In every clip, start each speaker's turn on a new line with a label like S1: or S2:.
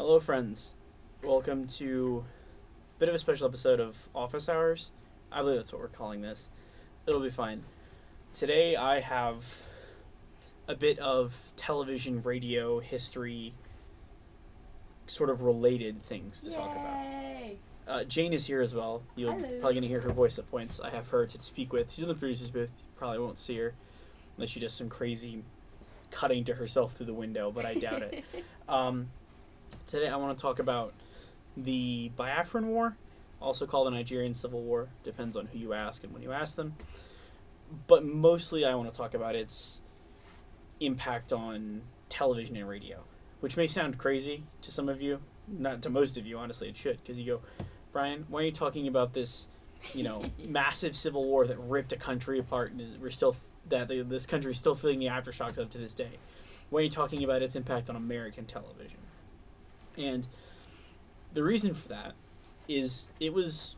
S1: Hello, friends. Welcome to a bit of a special episode of Office Hours. I believe that's what we're calling this. It'll be fine. Today I have a bit of television, radio, history, sort of related things to talk about. Jane is here as well. You're
S2: Hello.
S1: probably going to hear her voice at points. I have her to speak with. She's in the producer's booth. You probably won't see her unless she does some crazy cutting to herself through the window, but I doubt it. Today I want to talk about the Biafran War, also called the Nigerian Civil War. Depends on who you ask and when you ask them. But mostly I want to talk about its impact on television and radio, which may sound crazy to some of you. Not to most of you, honestly, it should, because you go, Brian, why are you talking about this, massive civil war that ripped a country apart and this country is still feeling the aftershocks of to this day? Why are you talking about its impact on American television? And the reason for that is it was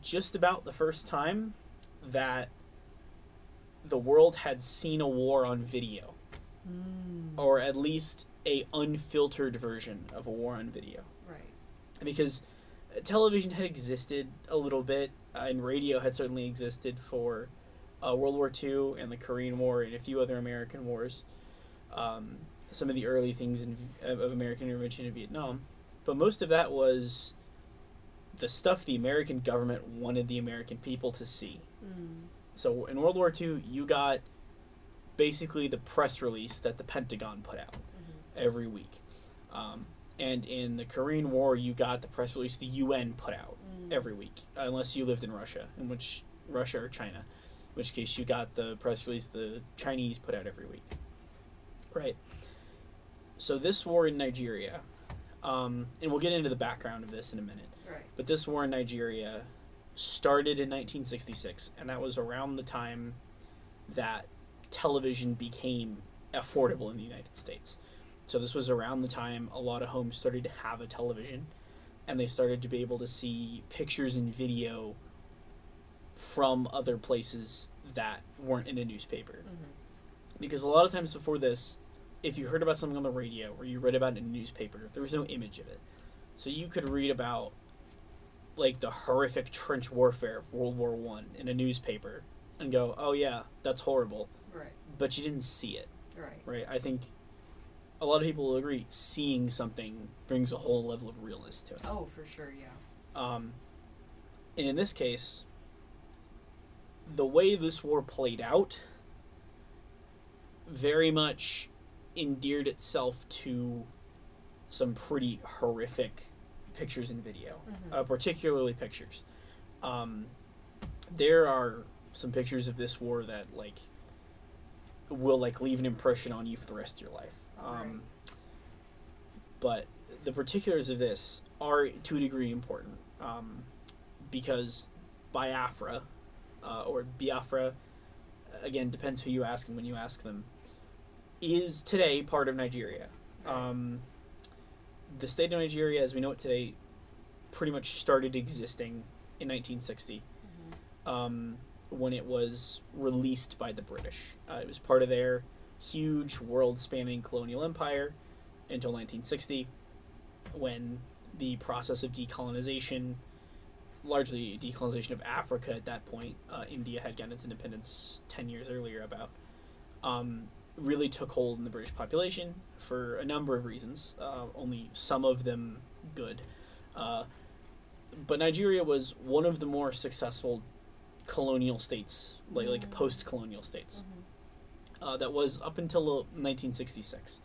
S1: just about the first time that the world had seen a war on video. Or at least a unfiltered version of a war on video.
S2: Right.
S1: Because television had existed a little bit, and radio had certainly existed for World War II and the Korean War and a few other American wars. Some of the early things of American intervention in Vietnam. But most of that was the stuff the American government wanted the American people to see. So in World War II, you got basically the press release that the Pentagon put out every week. And in the Korean War, you got the press release the UN put out every week, unless you lived in Russia, Russia or China, in which case you got the press release the Chinese put out every week. Right. So this war in Nigeria, and we'll get into the background of this in a minute,
S2: Right.
S1: but this war in Nigeria started in 1966, and that was around the time that television became affordable in the United States. So this was around the time a lot of homes started to have a television, and they started to be able to see pictures and video from other places that weren't in a newspaper. Because a lot of times before this, if you heard about something on the radio or you read about it in a newspaper, there was no image of it. So you could read about like the horrific trench warfare of World War I in a newspaper and go, oh yeah, that's horrible.
S2: Right.
S1: But you didn't see it.
S2: Right.
S1: Right? I think a lot of people will agree seeing something brings a whole level of realness to it.
S2: Oh, for sure, yeah.
S1: And in this case, the way this war played out very much endeared itself to some pretty horrific pictures and video, particularly pictures. There are some pictures of this war that will leave an impression on you for the rest of your life.
S2: Right.
S1: But the particulars of this are to a degree important, because Biafra, or Biafra, again, depends who you ask and when you ask them, is today part of Nigeria. The state of Nigeria, as we know it today, pretty much started existing in 1960, when it was released by the British. It was part of their huge world-spanning colonial empire until 1960, when the process of decolonization, largely decolonization of Africa at that point, India had gotten its independence 10 years earlier about, really took hold in the British population for a number of reasons, only some of them good. But Nigeria was one of the more successful colonial states, like post-colonial states. That was up until 1966.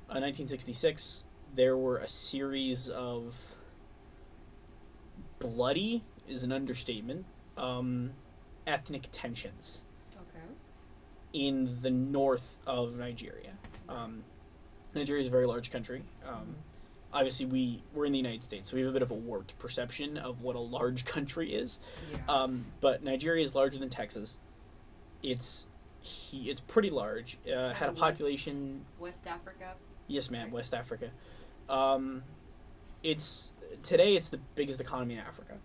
S1: 1966, there were a series of bloody, is an understatement, ethnic tensions in the north of Nigeria. Nigeria is a very large country. Obviously, we're in the United States, so we have a bit of a warped perception of what a large country is.
S2: Yeah.
S1: But Nigeria is larger than Texas. It's pretty large. Had a population.
S2: West Africa.
S1: Yes, ma'am. West Africa. Today it's the biggest economy in Africa,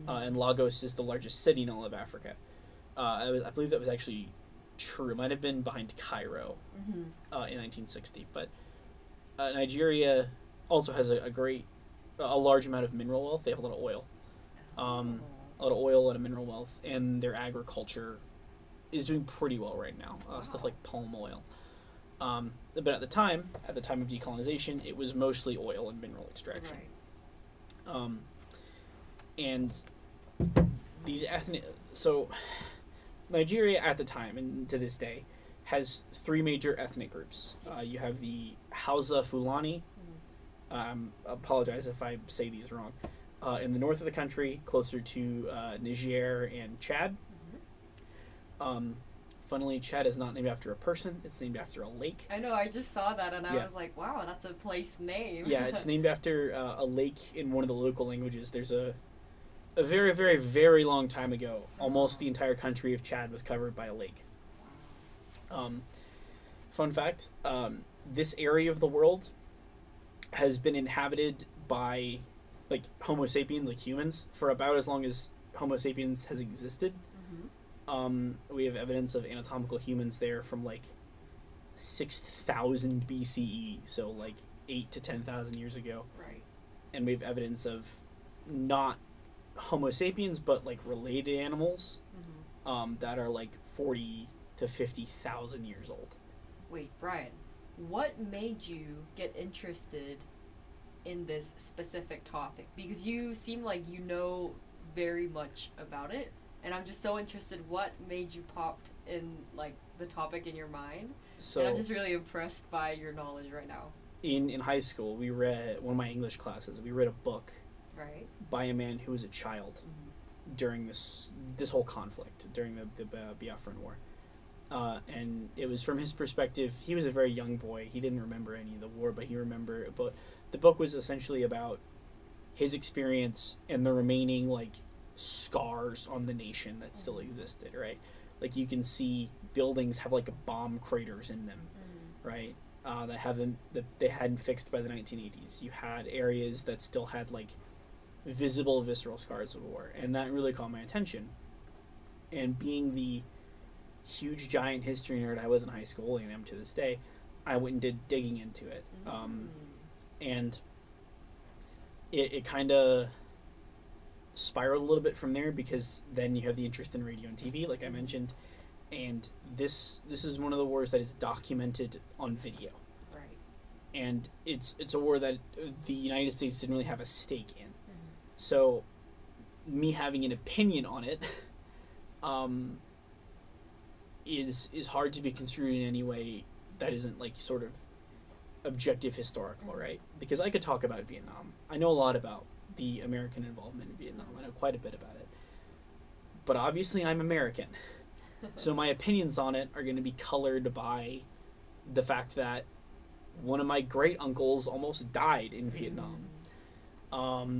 S1: and Lagos is the largest city in all of Africa. I believe that was actually true. It might have been behind Cairo in 1960, but Nigeria also has a large amount of mineral wealth. They have a lot of oil. A lot of oil, a lot of mineral wealth, and their agriculture is doing pretty well right now. Stuff like palm oil. But at the time of decolonization, it was mostly oil and mineral extraction.
S2: Right.
S1: And these so Nigeria at the time and to this day has three major ethnic groups. You have the Hausa Fulani. Apologize if I say these wrong. In the north of the country, closer to Niger and Chad. Funnily, Chad is not named after a person. It's named after a lake.
S2: I know, I just saw that and I was like, wow, that's a place name.
S1: Yeah, it's named after a lake in one of the local languages. There's a very, very, very long time ago, almost the entire country of Chad was covered by a lake. Fun fact, this area of the world has been inhabited by like Homo sapiens, like humans, for about as long as Homo sapiens has existed. We have evidence of anatomical humans there from like 6,000 BCE, so like 8 to 10,000 years ago.
S2: Right.
S1: And we have evidence of not Homo sapiens, but like related animals that are like 40 to 50,000 years old.
S2: Wait, Brian, what made you get interested in this specific topic? Because you seem like you know very much about it. And I'm just so interested, what made you popped in, like, the topic in your mind?
S1: So,
S2: and I'm just really impressed by your knowledge right now.
S1: In high school, we read, one of my English classes, we read a book
S2: Right.
S1: by a man who was a child during this whole conflict, during the Biafran War. And it was from his perspective. He was a very young boy. He didn't remember any of the war, but the book was essentially about his experience and the remaining, like, scars on the nation that still existed, right? Like, you can see buildings have like bomb craters in them, right? That they hadn't fixed by the 1980s. You had areas that still had like visible visceral scars of war, and that really caught my attention. And being the huge giant history nerd I was in high school and am to this day, I went and did digging into it. And it kind of spiraled a little bit from there, because then you have the interest in radio and TV, like I mentioned, and this is one of the wars that is documented on video.
S2: Right.
S1: And it's a war that the United States didn't really have a stake in. So me having an opinion on it is hard to be construed in any way that isn't like sort of objective historical, right? Because I could talk about Vietnam. I know a lot about the American involvement in Vietnam. I know quite a bit about it. But obviously I'm American. So my opinions on it are going to be colored by the fact that one of my great uncles almost died in Vietnam. Not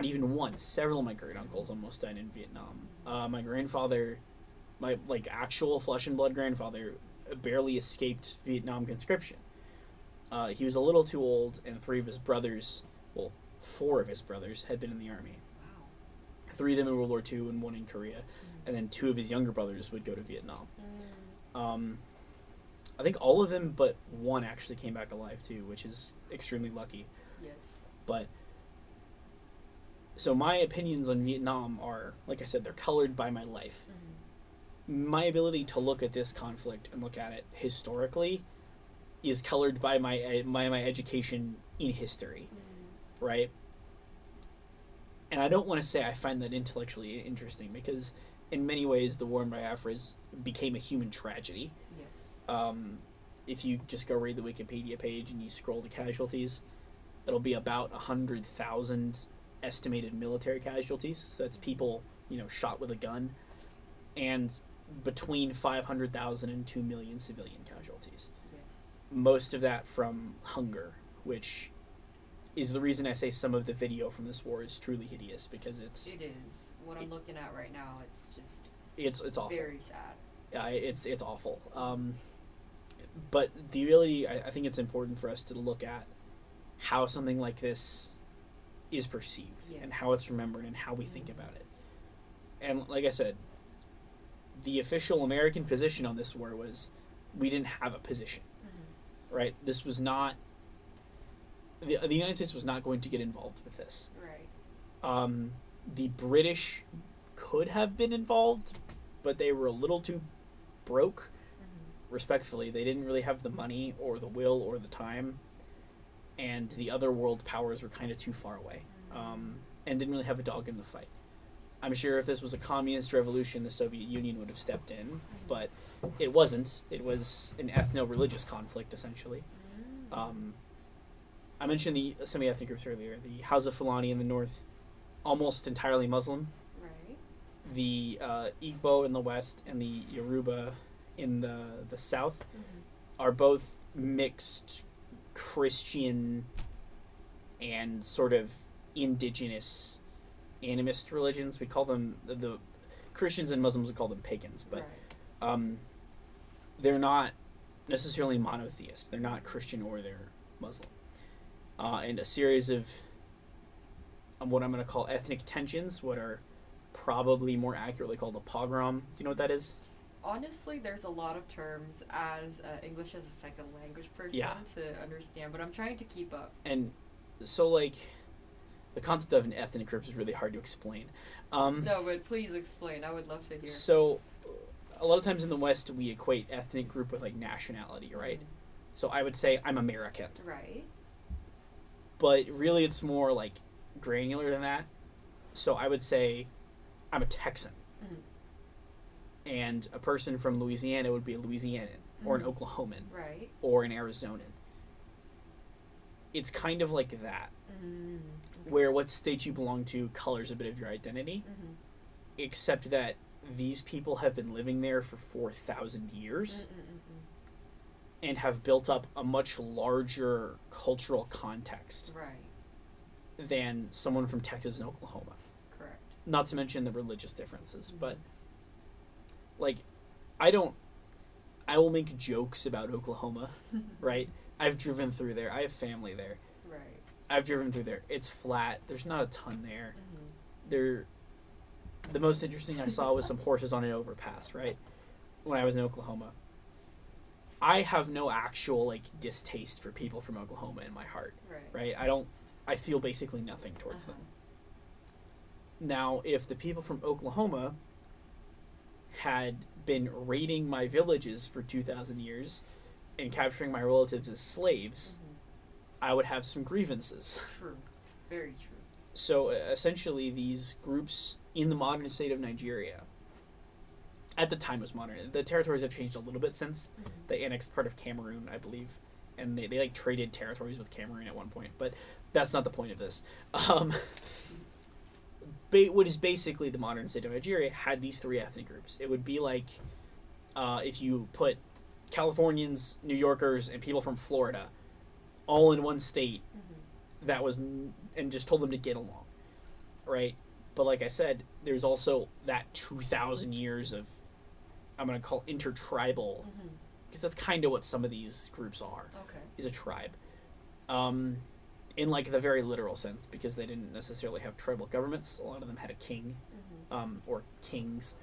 S1: even one, several of my great uncles almost died in Vietnam. My grandfather, my like actual flesh and blood grandfather, barely escaped Vietnam conscription. He was a little too old, and four of his brothers had been in the army.
S2: Wow.
S1: 3 of them in World War II and 1 in Korea, and then 2 of his younger brothers would go to Vietnam. I think all of them but 1 actually came back alive too, which is extremely lucky.
S2: Yes.
S1: But so my opinions on Vietnam are, like I said, they're colored by my life. My ability to look at this conflict and look at it historically is colored by my education in history, right? And I don't want to say I find that intellectually interesting, because in many ways the war in Biafra became a human tragedy.
S2: Yes.
S1: If you just go read the Wikipedia page and you scroll to casualties, it'll be about 100,000 estimated military casualties. So that's people, shot with a gun, and between 500,000 and 2 million civilian casualties.
S2: Yes.
S1: Most of that from hunger, which is the reason I say some of the video from this war is truly hideous, because
S2: It is. What I'm looking at right now, it's just
S1: it's awful.
S2: very sad.
S1: Yeah, it's awful. But the ability, I think it's important for us to look at how something like this is perceived, and how it's remembered, and how we think about it. And like I said, the official American position on this war was we didn't have a position, right? This was not the United States was not going to get involved with this.
S2: Right.
S1: The British could have been involved, but they were a little too broke. Respectfully, they didn't really have the money or the will or the time, and the other world powers were kind of too far away, and didn't really have a dog in the fight. I'm sure if this was a communist revolution, the Soviet Union would have stepped in, but it wasn't. It was an ethno-religious conflict, essentially. I mentioned the semi-ethnic groups earlier. The Hausa Fulani in the north, almost entirely Muslim.
S2: Right.
S1: The Igbo in the west and the Yoruba in the south are both mixed Christian and sort of indigenous animist religions. We call them the Christians and Muslims would call them pagans, but they're not necessarily monotheist. They're not Christian or they're Muslim. And a series of what I'm going to call ethnic tensions, what are probably more accurately called a pogrom. Do you know what that is?
S2: Honestly, there's a lot of terms as English as a second language person to understand, but I'm trying to keep up.
S1: And so, like, the concept of an ethnic group is really hard to explain.
S2: No, but please explain. I would love to hear.
S1: So, a lot of times in the West, we equate ethnic group with, like, nationality, right? So I would say I'm American.
S2: Right.
S1: But really it's more, like, granular than that. So I would say I'm a Texan. And a person from Louisiana would be a Louisianan, or an Oklahoman,
S2: right,
S1: or an Arizonan. It's kind of like that,
S2: okay,
S1: where what state you belong to colors a bit of your identity, except that these people have been living there for 4,000 years and have built up a much larger cultural context than someone from Texas and Oklahoma.
S2: Correct.
S1: Not to mention the religious differences, but like, I will make jokes about Oklahoma, right? I've driven through there. I have family there.
S2: Right.
S1: I've driven through there. It's flat. There's not a ton there. The most interesting I saw was some horses on an overpass, right? When I was in Oklahoma. I have no actual, like, distaste for people from Oklahoma in my heart, right? I feel basically nothing towards them. Now, if the people from Oklahoma had been raiding my villages for 2,000 years and capturing my relatives as slaves, I would have some grievances.
S2: True. Very true.
S1: So, essentially, these groups in the modern state of Nigeria, at the time was modern. The territories have changed a little bit since. They annexed part of Cameroon, I believe, and they like traded territories with Cameroon at one point, but that's not the point of this. What is basically the modern state of Nigeria had these three ethnic groups. It would be like if you put Californians, New Yorkers, and people from Florida all in one state and just told them to get along, right? But like I said, there's also that 2,000 years of, I'm going to call intertribal, because that's kind of what some of these groups are, is a tribe. In like the very literal sense, because they didn't necessarily have tribal governments. A lot of them had a king, or kings.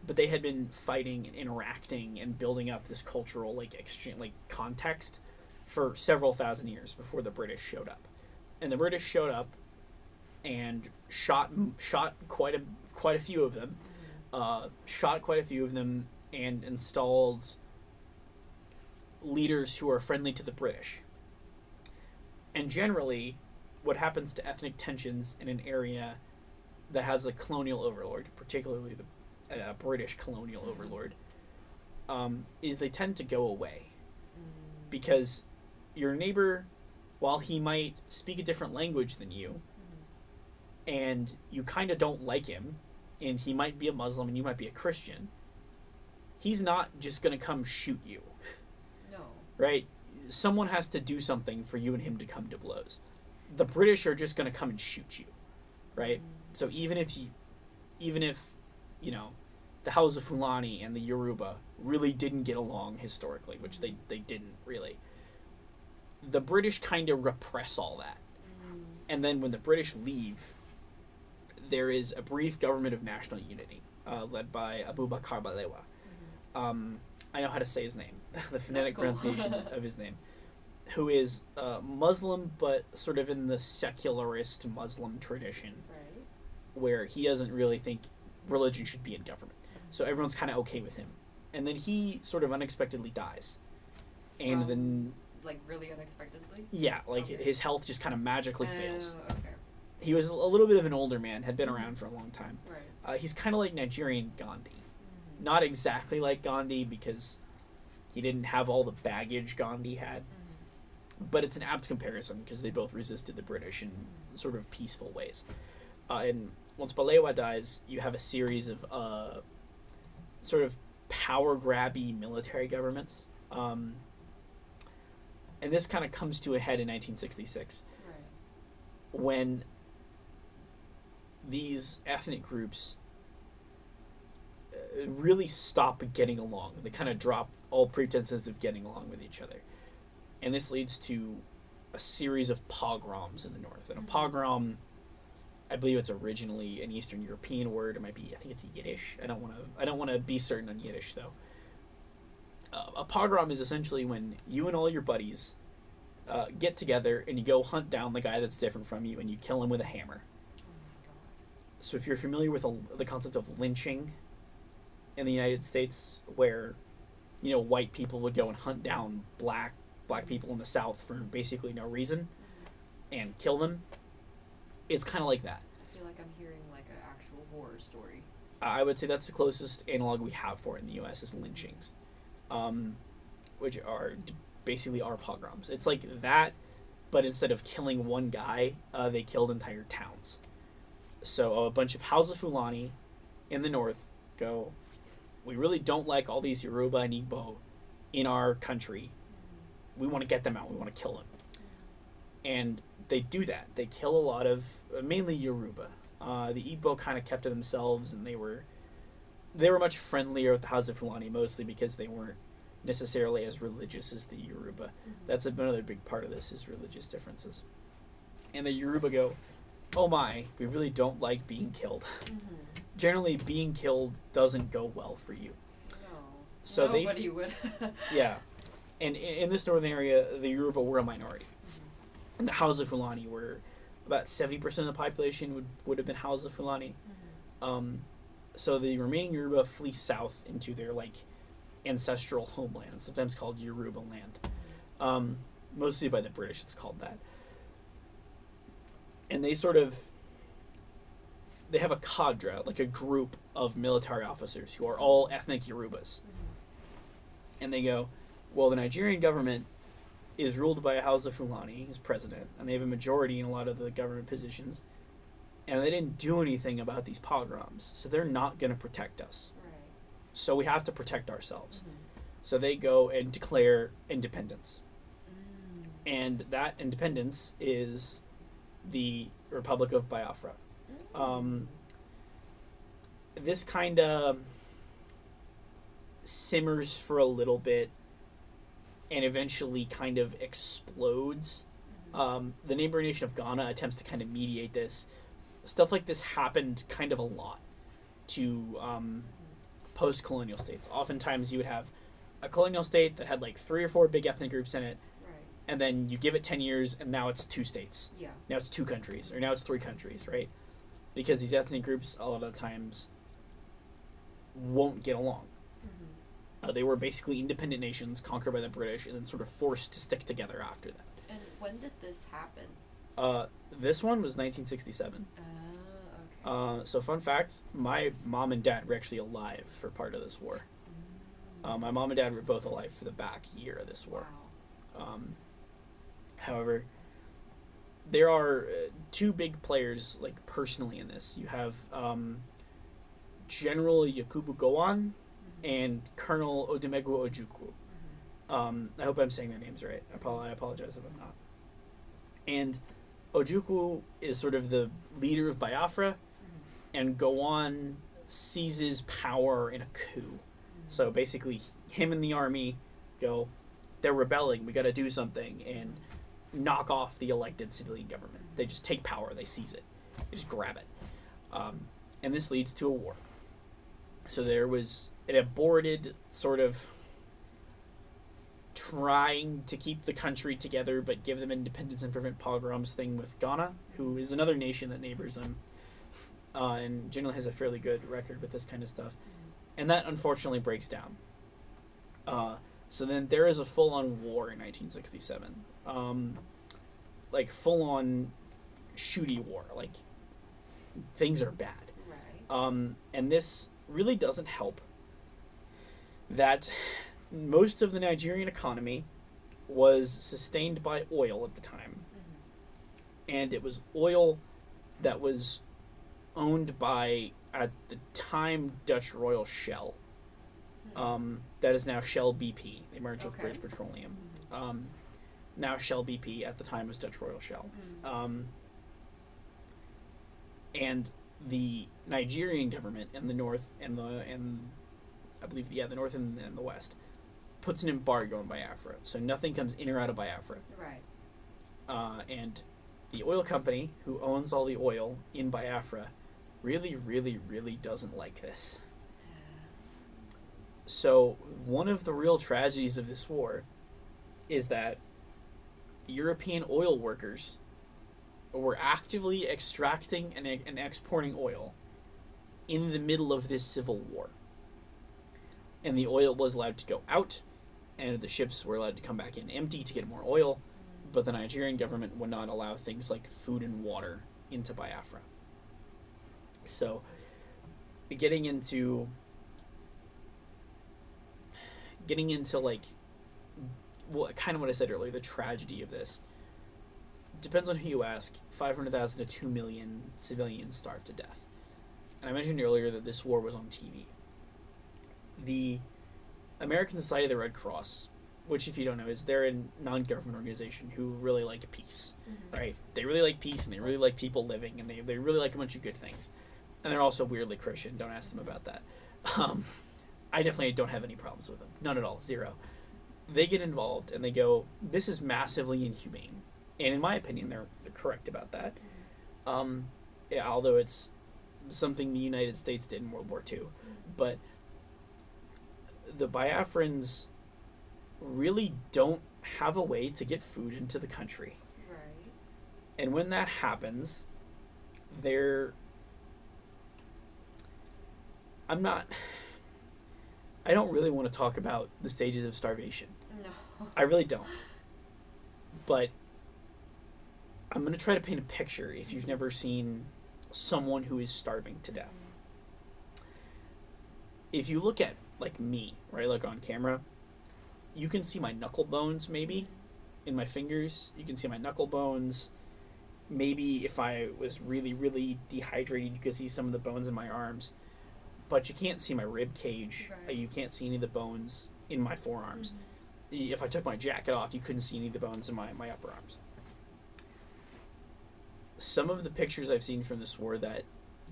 S1: But they had been fighting and interacting and building up this cultural like exchange, like context for several thousand years before the British showed up. And the British showed up and shot quite a few of them, and installed leaders who are friendly to the British. And generally, what happens to ethnic tensions in an area that has a colonial overlord, particularly the British colonial overlord, is they tend to go away. Because your neighbor, while he might speak a different language than you, and you kind of don't like him, and he might be a Muslim and you might be a Christian, he's not just going to come shoot you.
S2: No. Right?
S1: Someone has to do something for you and him to come to blows. The British are just going to come and shoot you, right? So even if you know, the Hausa Fulani and the Yoruba really didn't get along historically, which they didn't really, the British kind of repress all that. And then when the British leave, there is a brief government of national unity, led by Abubakar Balewa. I know how to say his name, the phonetic pronunciation of his name. who is Muslim, but sort of in the secularist Muslim tradition,
S2: Right.
S1: where he doesn't really think religion should be in government. So everyone's kind of okay with him. And then he sort of unexpectedly dies. And then...
S2: Like, really unexpectedly?
S1: Yeah, like
S2: Okay.
S1: his health just kind of magically fails.
S2: Okay.
S1: He was a little bit of an older man, had been around for a long time.
S2: Right.
S1: He's kind of like Nigerian Gandhi.
S2: Mm-hmm.
S1: Not exactly like Gandhi because he didn't have all the baggage Gandhi had. But it's an apt comparison because they both resisted the British in sort of peaceful ways. And once Balewa dies, you have a series of sort of power-grabby military governments. And this kind of comes to a head in 1966
S2: Right.
S1: when these ethnic groups really stop getting along. They kind of drop all pretenses of getting along with each other. And this leads to a series of pogroms in the north. And a pogrom, I believe it's originally an Eastern European word. It might be, I think it's Yiddish. I don't want to be certain on Yiddish though. A pogrom is essentially when you and all your buddies get together and you go hunt down the guy that's different from you and you kill him with a hammer.
S2: Oh my god.
S1: So if you're familiar with the concept of lynching in the United States, where white people would go and hunt down black people in the South for basically no reason and kill them, it's kind of like that.
S2: I feel like I'm hearing like an actual horror story.
S1: I would say that's the closest analog we have for it in the U.S. is lynchings, which are basically our pogroms. It's like that, but instead of killing one guy, they killed entire towns. So a bunch of Hausa Fulani in the north go, we really don't like all these Yoruba and Igbo in our country. We want to get them out. We want to kill them. And they do that. They kill a lot of, mainly Yoruba. The Igbo kind of kept to themselves, and they were much friendlier with the Hausa Fulani, mostly because they weren't necessarily as religious as the Yoruba. That's another big part of this, is religious differences. And the Yoruba go, oh my, we really don't like being killed. Generally, being killed doesn't go well for you.
S2: No.
S1: So
S2: Nobody would.
S1: Yeah. And in this northern area, the Yoruba were a minority. And the Hausa Fulani were about 70% of the population would have been Hausa Fulani. So the remaining Yoruba flee south into their ancestral homeland, sometimes called Yoruba land. Mostly by the British, it's called that. And they they have a cadre, like a group of military officers who are all ethnic Yorubas. And they go, well, the Nigerian government is ruled by a Hausa Fulani, who's president, and they have a majority in a lot of the government positions, and they didn't do anything about these pogroms, so they're not going to protect us.
S2: Right.
S1: So we have to protect ourselves. So they go and declare independence. And that independence is the Republic of Biafra. This kind of simmers for a little bit and eventually kind of explodes. The neighboring nation of Ghana attempts to kind of mediate this. Stuff like this happened kind of a lot to post-colonial states. Oftentimes you would have a colonial state that had 3 or 4 big ethnic groups in it, and then you give it 10 years and now it's 2 states.
S2: Yeah.
S1: Now it's 2 countries, or now it's 3 countries, right? Because these ethnic groups a lot of times won't get along. They were basically independent nations conquered by the British and then sort of forced to stick together after that.
S2: And when did this happen?
S1: This one was 1967.
S2: Okay.
S1: So fun fact, my mom and dad were actually alive for part of this war. My mom and dad were both alive for the back year of this war.
S2: Wow.
S1: However, there are 2 big players, personally in this. You have General Yakubu Gowon and Colonel Odumegwu Ojukwu. I hope I'm saying their names right. I apologize if I'm not. And Ojukwu is sort of the leader of Biafra, and Gowon seizes power in a coup. So basically, him and the army go, they're rebelling, we gotta do something, and knock off the elected civilian government. They just take power, they seize it, they just grab it. And this leads to a war. So there was an aborted sort of trying to keep the country together but give them independence and prevent pogroms thing with Ghana, who is another nation that neighbors them, and generally has a fairly good record with this kind of stuff. And that unfortunately breaks down. So then there is a full-on war in 1967. Like full-on shooty war. Like things are bad.
S2: Right.
S1: And this really doesn't help that most of the Nigerian economy was sustained by oil at the time. And it was oil that was owned by, at the time, Dutch Royal Shell. That is now Shell BP. They merged with British Petroleum. Now Shell BP, at the time was Dutch Royal Shell. And the Nigerian government in the north and I believe the north and the west puts an embargo on Biafra, so nothing comes in or out of Biafra.
S2: Right.
S1: And the oil company who owns all the oil in Biafra really, really, really doesn't like this. So one of the real tragedies of this war is that European oil workers were actively extracting and exporting oil in the middle of this civil war. And the oil was allowed to go out, and the ships were allowed to come back in empty to get more oil, but the Nigerian government would not allow things like food and water into Biafra. So, getting into like, kind of what I said earlier, the tragedy of this. Depends on who you ask. 500,000 to 2 million civilians starved to death. And I mentioned earlier that this war was on TV. The American Society of the Red Cross, which, if you don't know, is they're a non-government organization who really like peace, right? They really like peace, and they really like people living, and they really like a bunch of good things. And they're also weirdly Christian. Don't ask them about that. I definitely don't have any problems with them. None at all. Zero. They get involved, and they go, this is massively inhumane. And in my opinion, they're correct about that. Although it's something the United States did in World War II. But the Biafrans really don't have a way to get food into the country.
S2: Right.
S1: And when that happens, I don't really want to talk about the stages of starvation.
S2: No.
S1: I really don't. But I'm going to try to paint a picture if you've never seen someone who is starving to death. If you look at, like, me, right, like on camera, you can see my knuckle bones, maybe, in my fingers. You can see my knuckle bones. Maybe if I was really, really dehydrated, you could see some of the bones in my arms. But you can't see my rib cage.
S2: Right.
S1: You can't see any of the bones in my forearms. If I took my jacket off, you couldn't see any of the bones in my upper arms. Some of the pictures I've seen from this war that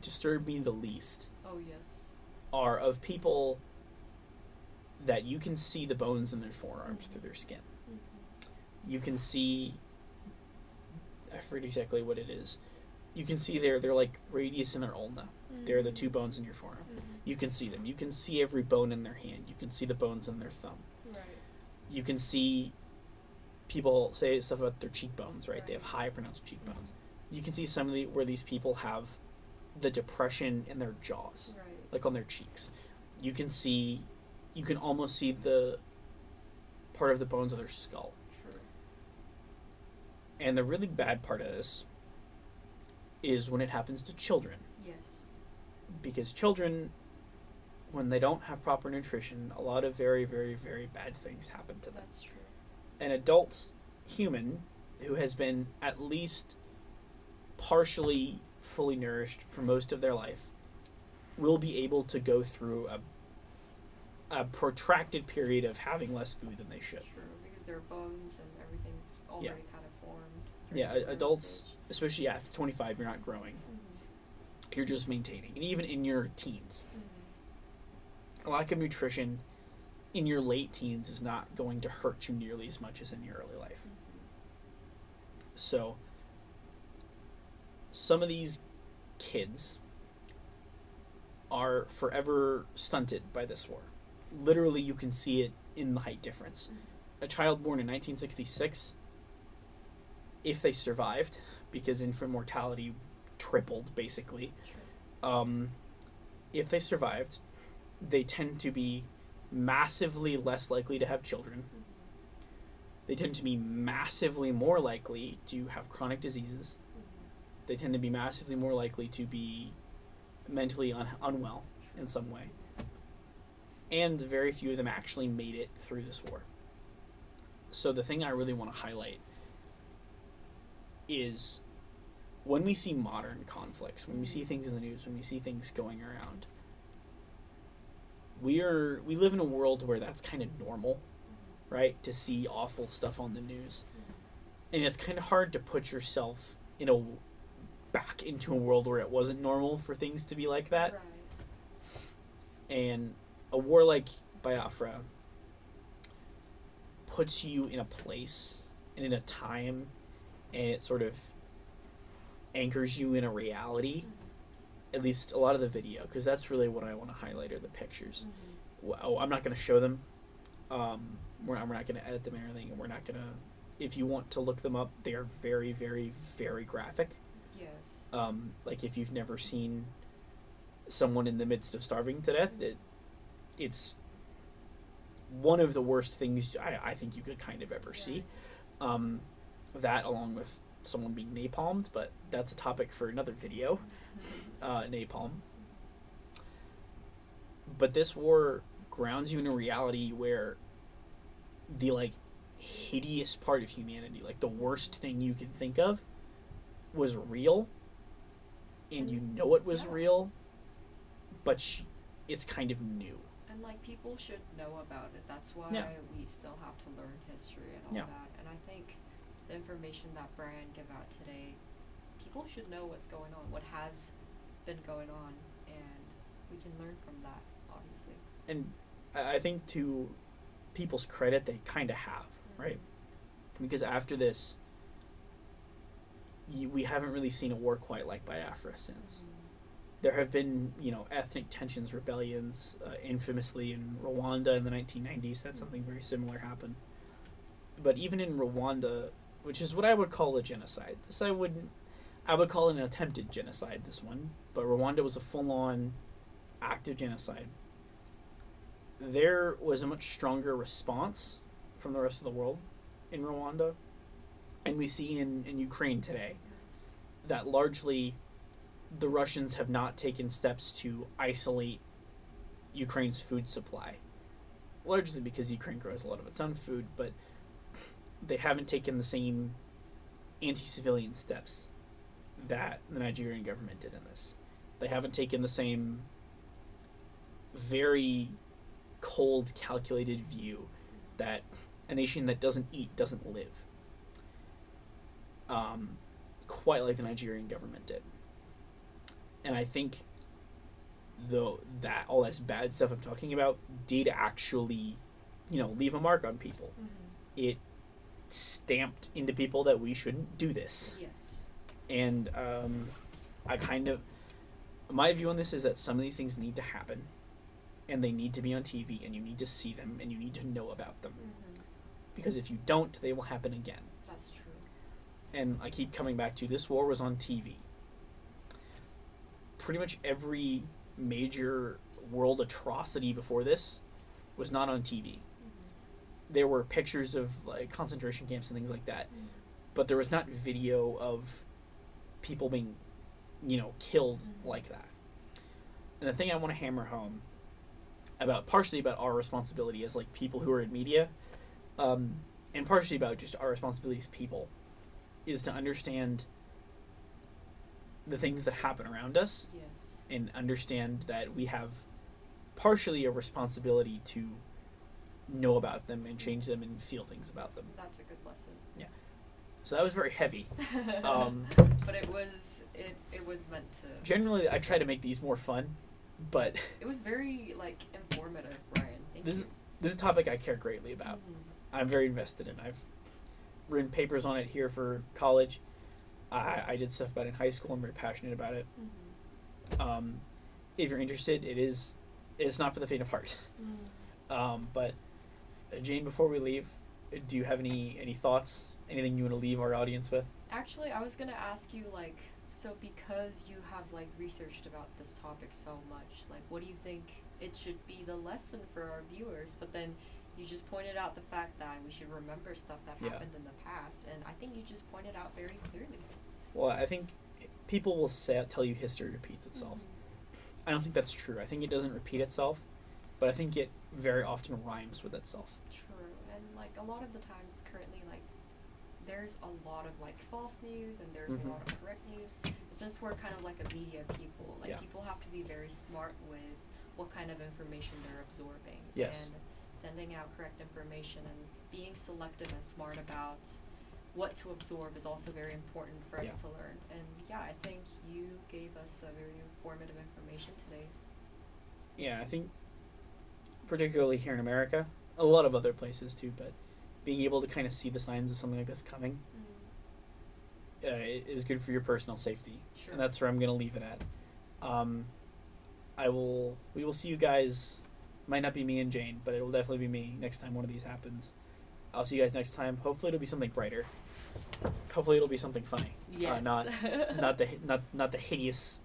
S1: disturb me the least are of people that you can see the bones in their forearms through their skin. You can see, I forget exactly what it is. You can see their like radius and their ulna. They're the two bones in your forearm. You can see them. You can see every bone in their hand. You can see the bones in their thumb.
S2: Right.
S1: You can see people say stuff about their cheekbones, right? They have high pronounced cheekbones. You can see some of where these people have the depression in their jaws,
S2: Right.
S1: like on their cheeks. You can almost see the part of the bones of their skull.
S2: True.
S1: And the really bad part of this is when it happens to children.
S2: Yes.
S1: Because children, when they don't have proper nutrition, a lot of very, very, very bad things happen to them.
S2: That's true.
S1: An adult human who has been at least partially fully nourished for most of their life will be able to go through a protracted period of having less food than they should.
S2: True, because their bones and everything's already kind of formed.
S1: Yeah, adults, especially after 25, you're not growing. You're just maintaining. And even in your teens. A lack of nutrition in your late teens is not going to hurt you nearly as much as in your early life. So, some of these kids are forever stunted by this war. Literally, you can see it in the height difference. a child born in 1966, if they survived, because infant mortality tripled, basically, if they survived, they tend to be massively less likely to have children. They tend to be massively more likely to have chronic diseases. They tend to be massively more likely to be mentally unwell in some way. And very few of them actually made it through this war. So the thing I really want to highlight is when we see modern conflicts, when we see things in the news, when we see things going around, we live in a world where that's kind of normal, right? To see awful stuff on the news. And it's kind of hard to put yourself back into a world where it wasn't normal for things to be like that.
S2: Right.
S1: And a war like Biafra puts you in a place and in a time, and it sort of anchors you in a reality, at least a lot of the video, because that's really what I want to highlight are the pictures. Well, I'm not going to show them. We're not going to edit them or anything, and we're not going to... If you want to look them up, they are very, very, very graphic.
S2: Yes.
S1: Like, if you've never seen someone in the midst of starving to death, it's one of the worst things I think you could kind of ever see. That, along with someone being napalmed, but that's a topic for another video. Napalm. But this war grounds you in a reality where the, like, hideous part of humanity, like the worst thing you could think of, was real, and you know it was real, but it's kind of new.
S2: And, like, people should know about it. That's why we still have to learn history and all that. And I think the information that Bryan gave out today, people should know what's going on, what has been going on, and we can learn from that, obviously.
S1: And I think, to people's credit, they kind of have, right? Because after this, we haven't really seen a war quite like Biafra since. There have been, ethnic tensions, rebellions, infamously in Rwanda in the 1990s. Had something very similar happen. But even in Rwanda, which is what I would call a genocide. I would call it an attempted genocide, this one. But Rwanda was a full-on active genocide. There was a much stronger response from the rest of the world in Rwanda. And we see in Ukraine today that largely the Russians have not taken steps to isolate Ukraine's food supply. Largely because Ukraine grows a lot of its own food, but they haven't taken the same anti-civilian steps that the Nigerian government did in this. They haven't taken the same very cold, calculated view that a nation that doesn't eat doesn't live. Quite like the Nigerian government did. And I think, though, that all this bad stuff I'm talking about did actually, leave a mark on people. It stamped into people that we shouldn't do this.
S2: Yes.
S1: And my view on this is that some of these things need to happen, and they need to be on TV, and you need to see them, and you need to know about them. Because if you don't, they will happen again.
S2: That's true.
S1: And I keep coming back to, this war was on TV. Pretty much every major world atrocity before this was not on TV. There were pictures of, like, concentration camps and things like that, but there was not video of people being, killed like that. And the thing I want to hammer home partially about our responsibility as, like, people who are in media, and partially about just our responsibility as people, is to understand the things that happen around us.
S2: Yes.
S1: And understand that we have partially a responsibility to know about them and change them and feel things about them.
S2: That's a good lesson.
S1: Yeah. So that was very heavy.
S2: But it was meant to...
S1: Generally, I try to make these more fun, but...
S2: It was very, like, informative, Bryan. Thank you.
S1: This is a topic I care greatly about. I'm very invested in. I've written papers on it here for college. I did stuff about it in high school. I'm very passionate about it. If you're interested, it's not for the faint of heart. But Jane, before we leave, do you have any thoughts? Anything you want to leave our audience with?
S2: Actually, I was gonna ask you, like, so because you have, like, researched about this topic so much, like, what do you think it should be the lesson for our viewers? But then you just pointed out the fact that we should remember stuff that happened in the past, and I think you just pointed out very clearly.
S1: Well, I think people will tell you history repeats itself. I don't think that's true. I think it doesn't repeat itself, but I think it very often rhymes with itself.
S2: True, and, like, a lot of the times currently, like, there's a lot of, like, false news and there's a lot of correct news. Since we're kind of like a media people, like, people have to be very smart with what kind of information they're absorbing.
S1: Yes.
S2: And sending out correct information and being selective and smart about what to absorb is also very important for us to learn. And I think you gave us a very informative information today.
S1: Yeah, I think particularly here in America, a lot of other places too, but being able to kind of see the signs of something like this coming is good for your personal safety.
S2: Sure.
S1: And that's where I'm going to leave it at. We will see you guys. Might not be me and Jane, but it will definitely be me next time one of these happens. I'll see you guys next time. Hopefully it'll be something brighter. Hopefully it'll be something funny.
S2: Yes.
S1: Not the hideous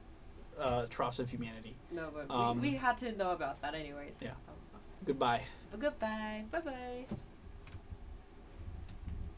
S1: troughs of humanity.
S2: No, but we had to know about that anyways.
S1: Yeah. Goodbye.
S2: But goodbye. Bye-bye.